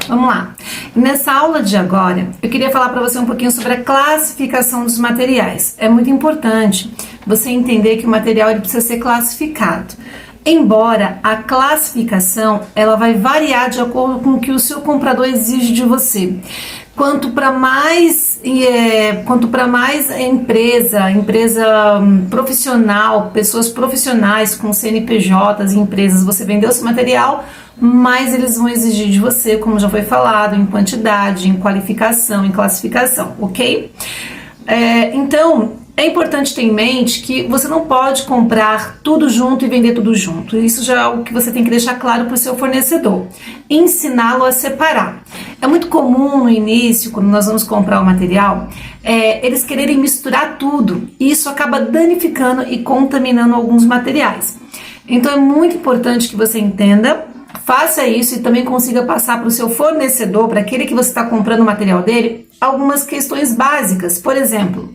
Vamos lá. Nessa aula de agora, eu queria falar para você um pouquinho sobre a classificação dos materiais. É muito importante você entender que o material ele precisa ser classificado. Embora a classificação ela vai variar de acordo com o que o seu comprador exige de você. Quanto para mais empresa profissional, pessoas profissionais com CNPJs e empresas, você vendeu esse material, mais eles vão exigir de você, como já foi falado, em quantidade, em qualificação, em classificação, ok? Então, é importante ter em mente que você não pode comprar tudo junto e vender tudo junto. Isso já é algo que você tem que deixar claro para o seu fornecedor. Ensiná-lo a separar. É muito comum no início, quando nós vamos comprar o material, eles quererem misturar tudo. E isso acaba danificando e contaminando alguns materiais. Então é muito importante que você entenda, faça isso e também consiga passar para o seu fornecedor, para aquele que você está comprando o material dele, algumas questões básicas. Por exemplo,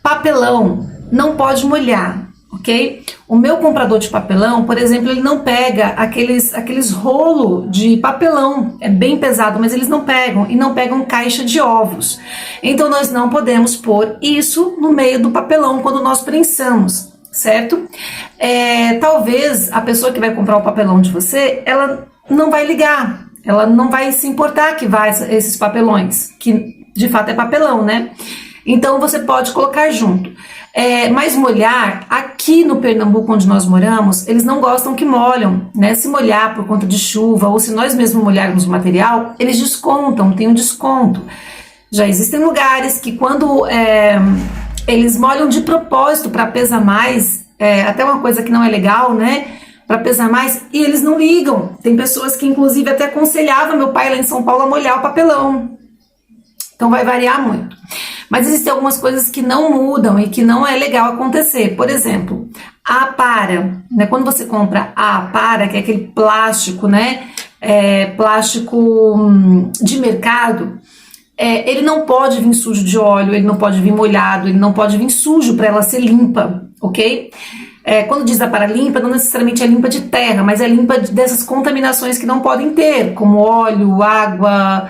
papelão não pode molhar, ok? O meu comprador de papelão, por exemplo, ele não pega aqueles rolos de papelão, é bem pesado, mas eles não pegam, e não pegam caixa de ovos. Então nós não podemos pôr isso no meio do papelão quando nós prensamos, certo? Talvez a pessoa que vai comprar o papelão de você, ela não vai ligar, ela não vai se importar que vai esses papelões, que de fato é papelão, né? Então você pode colocar junto. Mas molhar, aqui no Pernambuco onde nós moramos, eles não gostam que molham, né? Se molhar por conta de chuva ou se nós mesmos molharmos o material, eles descontam, tem um desconto. Já existem lugares que quando eles molham de propósito para pesar mais, até uma coisa que não é legal, né? Para pesar mais, e eles não ligam. Tem pessoas que inclusive até aconselhavam meu pai lá em São Paulo a molhar o papelão. Então vai variar muito. Mas existem algumas coisas que não mudam e que não é legal acontecer. Por exemplo, a apara, né? Quando você compra a apara, que é aquele plástico, né? Plástico de mercado, ele não pode vir sujo de óleo, ele não pode vir molhado, ele não pode vir sujo para ela ser limpa, ok? Quando diz apara limpa, não necessariamente é limpa de terra, mas é limpa dessas contaminações que não podem ter, como óleo, água,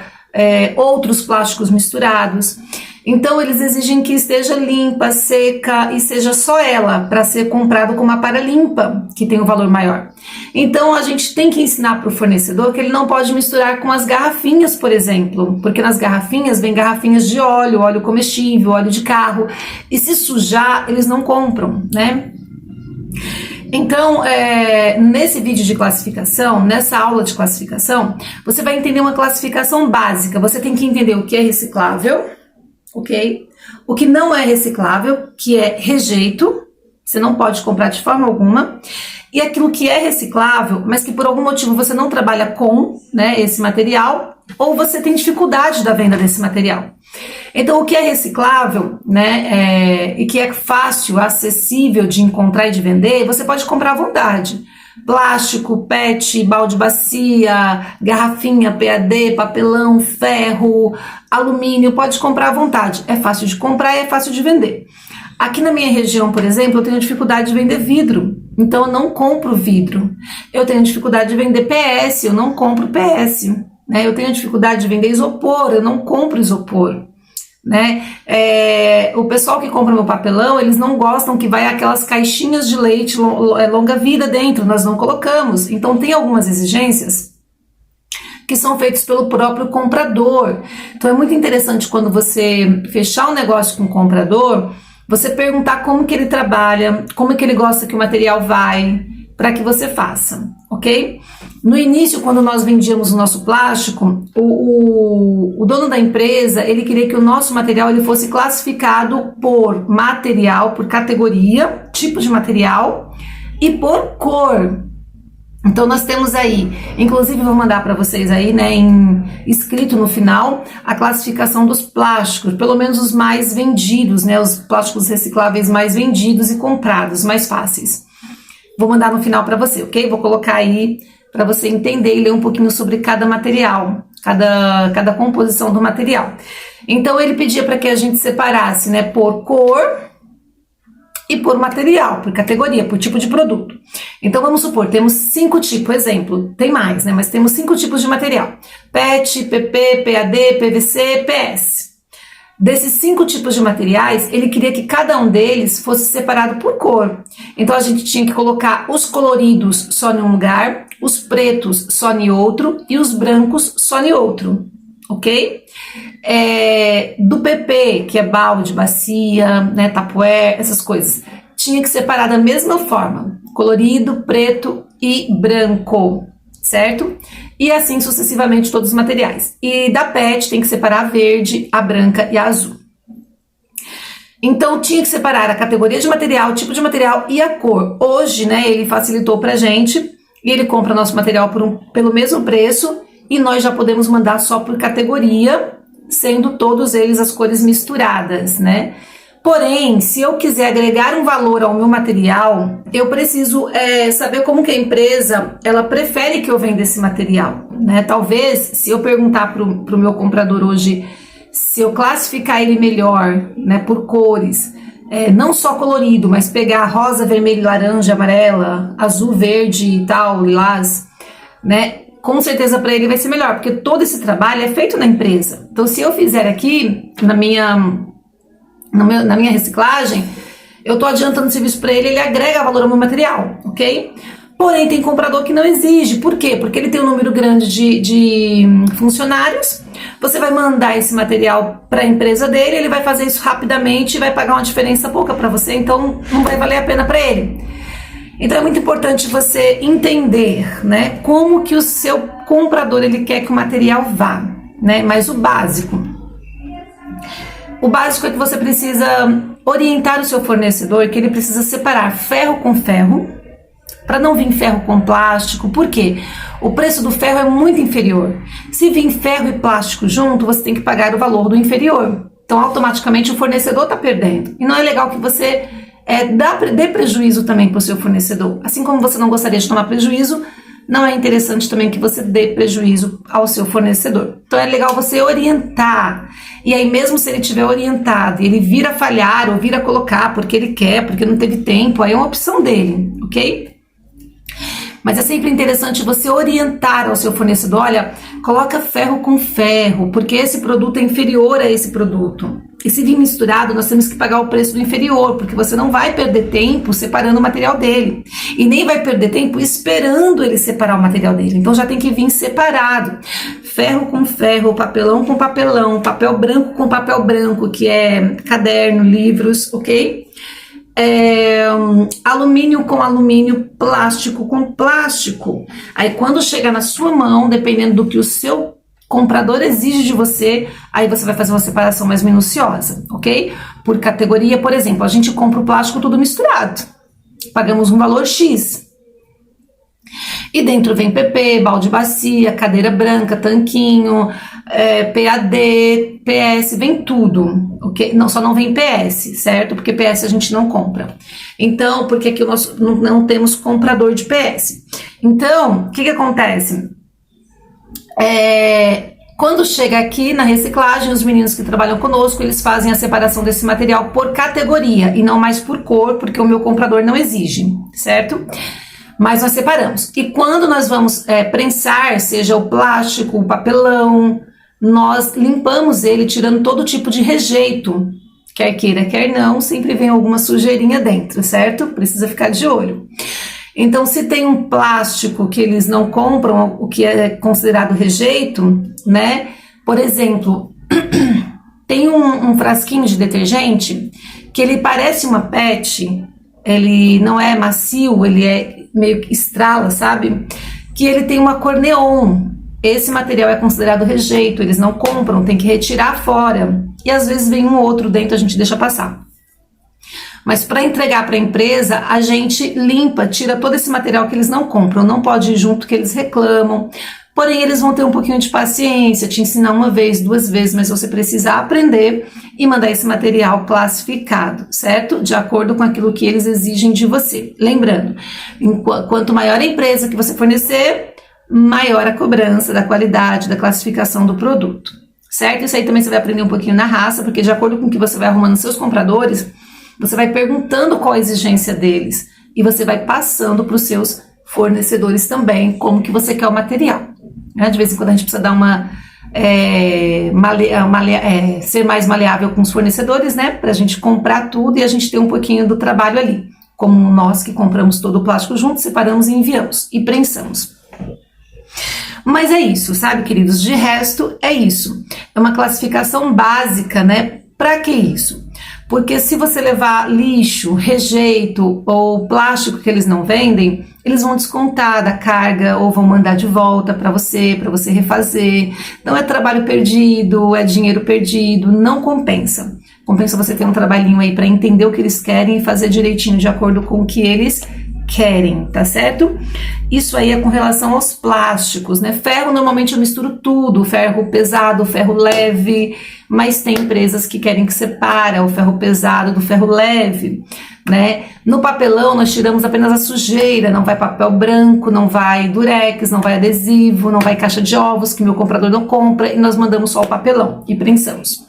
outros plásticos misturados. Então eles exigem que esteja limpa, seca e seja só ela para ser comprado com uma apara limpa, que tem um valor maior. Então a gente tem que ensinar para o fornecedor que ele não pode misturar com as garrafinhas, por exemplo, porque nas garrafinhas vem garrafinhas de óleo, óleo comestível, óleo de carro, e se sujar eles não compram, né? Então, nesse vídeo de classificação, nessa aula de classificação, você vai entender uma classificação básica. Você tem que entender o que é reciclável, ok? O que não é reciclável, que é rejeito, você não pode comprar de forma alguma. E aquilo que é reciclável, mas que por algum motivo você não trabalha com, né, esse material, ou você tem dificuldade da venda desse material. Então, o que é reciclável, né, e que é fácil, acessível de encontrar e de vender, você pode comprar à vontade. Plástico, PET, balde bacia, garrafinha, PAD, papelão, ferro, alumínio, pode comprar à vontade. É fácil de comprar e é fácil de vender. Aqui na minha região, por exemplo, eu tenho dificuldade de vender vidro, então eu não compro vidro. Eu tenho dificuldade de vender PS, eu não compro PS. Né? Eu tenho dificuldade de vender isopor, eu não compro isopor. Né? O pessoal que compra meu papelão, eles não gostam que vai aquelas caixinhas de leite longa vida dentro, nós não colocamos. Então tem algumas exigências que são feitas pelo próprio comprador. Então é muito interessante quando você fechar um negócio com o comprador, você perguntar como que ele trabalha, como que ele gosta que o material vai, para que você faça, ok? No início, quando nós vendíamos o nosso plástico, o dono da empresa, ele queria que o nosso material ele fosse classificado por material, por categoria, tipo de material e por cor. Então nós temos aí, inclusive vou mandar para vocês aí, né, escrito no final, a classificação dos plásticos, pelo menos os mais vendidos, né, os plásticos recicláveis mais vendidos e comprados, mais fáceis. Vou mandar no final para você, ok? Vou colocar aí para você entender e ler um pouquinho sobre cada material, cada composição do material. Então ele pedia para que a gente separasse, né, por cor, e por material, por categoria, por tipo de produto. Então vamos supor, temos 5 tipos, exemplo, tem mais, né? Mas temos 5 tipos de material: PET, PP, PAD, PVC, PS. Desses 5 tipos de materiais, ele queria que cada um deles fosse separado por cor. Então a gente tinha que colocar os coloridos só em um lugar, os pretos só em outro e os brancos só em outro, ok? Do PP, que é balde, bacia, né, Tupperware, essas coisas, tinha que separar da mesma forma, colorido, preto e branco, certo? E assim sucessivamente todos os materiais. E da PET tem que separar a verde, a branca e a azul. Então tinha que separar a categoria de material, o tipo de material e a cor. Hoje, né, ele facilitou pra gente e ele compra nosso material pelo mesmo preço e nós já podemos mandar só por categoria, sendo todos eles as cores misturadas, né? Porém, se eu quiser agregar um valor ao meu material, eu preciso saber como que a empresa ela prefere que eu venda esse material, né? Talvez, se eu perguntar para o meu comprador hoje, se eu classificar ele melhor, né, por cores, não só colorido, mas pegar rosa, vermelho, laranja, amarela, azul, verde e tal, lilás, né? Com certeza para ele vai ser melhor, porque todo esse trabalho é feito na empresa. Então, se eu fizer aqui na minha reciclagem, eu estou adiantando serviço para ele agrega valor ao meu material, ok? Porém, tem comprador que não exige. Por quê? Porque ele tem um número grande de funcionários, você vai mandar esse material para a empresa dele, ele vai fazer isso rapidamente e vai pagar uma diferença pouca para você, então não vai valer a pena para ele. Então é muito importante você entender, né, como que o seu comprador ele quer que o material vá, né? Mas o básico é que você precisa orientar o seu fornecedor, que ele precisa separar ferro com ferro, para não vir ferro com plástico. Por quê? O preço do ferro é muito inferior. Se vir ferro e plástico junto, você tem que pagar o valor do inferior. Então, automaticamente, o fornecedor está perdendo. E não é legal que você dê prejuízo também para o seu fornecedor. Assim como você não gostaria de tomar prejuízo, não é interessante também que você dê prejuízo ao seu fornecedor. Então é legal você orientar. E aí mesmo se ele tiver orientado e ele vir a falhar ou vir a colocar porque ele quer, porque não teve tempo, aí é uma opção dele, ok? Mas é sempre interessante você orientar ao seu fornecedor: olha, coloca ferro com ferro, porque esse produto é inferior a esse produto. E se vir misturado, nós temos que pagar o preço do inferior, porque você não vai perder tempo separando o material dele. E nem vai perder tempo esperando ele separar o material dele. Então já tem que vir separado. Ferro com ferro, papelão com papelão, papel branco com papel branco, que é caderno, livros, ok? Alumínio com alumínio, plástico com plástico. Aí quando chega na sua mão, dependendo do que o seu comprador exige de você, aí você vai fazer uma separação mais minuciosa, ok? Por categoria, por exemplo, a gente compra o plástico tudo misturado, pagamos um valor X. E dentro vem PP, balde bacia, cadeira branca, tanquinho, PAD, PS, vem tudo, ok? Não, só não vem PS, certo? Porque PS a gente não compra. Então, porque aqui nós não temos comprador de PS. Então, o que acontece? Quando chega aqui na reciclagem, os meninos que trabalham conosco, eles fazem a separação desse material por categoria e não mais por cor, porque o meu comprador não exige, certo? Mas nós separamos. E quando nós vamos prensar, seja o plástico, o papelão, nós limpamos ele tirando todo tipo de rejeito. Quer queira, quer não, sempre vem alguma sujeirinha dentro, certo? Precisa ficar de olho. Então, se tem um plástico que eles não compram, o que é considerado rejeito, né? Por exemplo, tem um frasquinho de detergente que ele parece uma PET, ele não é macio, ele é meio que estrala, sabe? Que ele tem uma cor neon. Esse material é considerado rejeito, eles não compram, tem que retirar fora. E às vezes vem um ou outro dentro, a gente deixa passar. Mas para entregar para a empresa, a gente limpa, tira todo esse material que eles não compram, não pode ir junto que eles reclamam. Porém, eles vão ter um pouquinho de paciência, te ensinar uma vez, 2 vezes, mas você precisa aprender e mandar esse material classificado, certo? De acordo com aquilo que eles exigem de você. Lembrando, quanto maior a empresa que você fornecer, maior a cobrança da qualidade, da classificação do produto, certo? Isso aí também você vai aprender um pouquinho na raça, porque de acordo com o que você vai arrumando seus compradores, Você vai perguntando qual a exigência deles e você vai passando para os seus fornecedores também como que você quer o material. De vez em quando a gente precisa dar ser mais maleável com os fornecedores, né? Para a gente comprar tudo e a gente ter um pouquinho do trabalho ali. Como nós que compramos todo o plástico junto, separamos e enviamos e prensamos. Mas é isso, sabe, queridos? De resto, é isso. É uma classificação básica, né? Para que isso? Porque se você levar lixo, rejeito ou plástico que eles não vendem, eles vão descontar da carga ou vão mandar de volta para você refazer. Então é trabalho perdido, é dinheiro perdido, não compensa. Compensa você ter um trabalhinho aí para entender o que eles querem e fazer direitinho de acordo com o que eles querem, tá certo? Isso aí é com relação aos plásticos, né? Ferro, normalmente eu misturo tudo, ferro pesado, ferro leve, mas tem empresas que querem que separa o ferro pesado do ferro leve, né? No papelão nós tiramos apenas a sujeira, não vai papel branco, não vai durex, não vai adesivo, não vai caixa de ovos que meu comprador não compra e nós mandamos só o papelão e prensamos.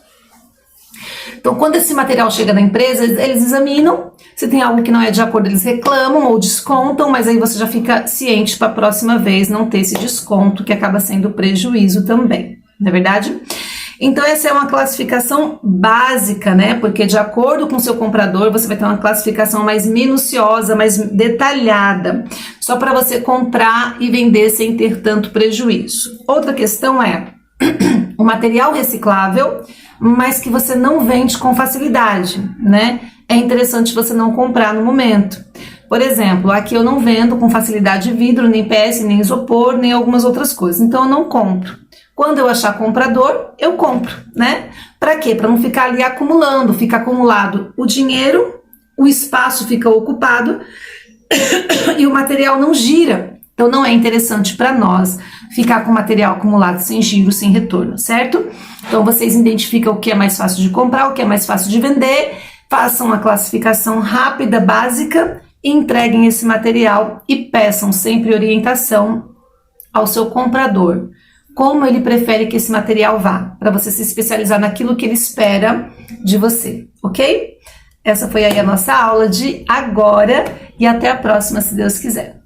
Então, quando esse material chega na empresa, eles examinam, se tem algo que não é de acordo, eles reclamam ou descontam, mas aí você já fica ciente para a próxima vez não ter esse desconto, que acaba sendo prejuízo também, não é verdade? Então, essa é uma classificação básica, né? Porque de acordo com o seu comprador, você vai ter uma classificação mais minuciosa, mais detalhada, só para você comprar e vender sem ter tanto prejuízo. Outra questão é o material reciclável, mas que você não vende com facilidade, né? É interessante você não comprar no momento. Por exemplo, aqui eu não vendo com facilidade vidro, nem PS, nem isopor, nem algumas outras coisas. Então eu não compro. Quando eu achar comprador, eu compro, né? Para quê? Para não ficar ali acumulando, fica acumulado o dinheiro, o espaço fica ocupado e o material não gira. Então não é interessante para nós ficar com material acumulado sem giro, sem retorno, certo? Então vocês identificam o que é mais fácil de comprar, o que é mais fácil de vender, façam uma classificação rápida, básica, entreguem esse material e peçam sempre orientação ao seu comprador. Como ele prefere que esse material vá, para você se especializar naquilo que ele espera de você, ok? Essa foi aí a nossa aula de agora e até a próxima, se Deus quiser.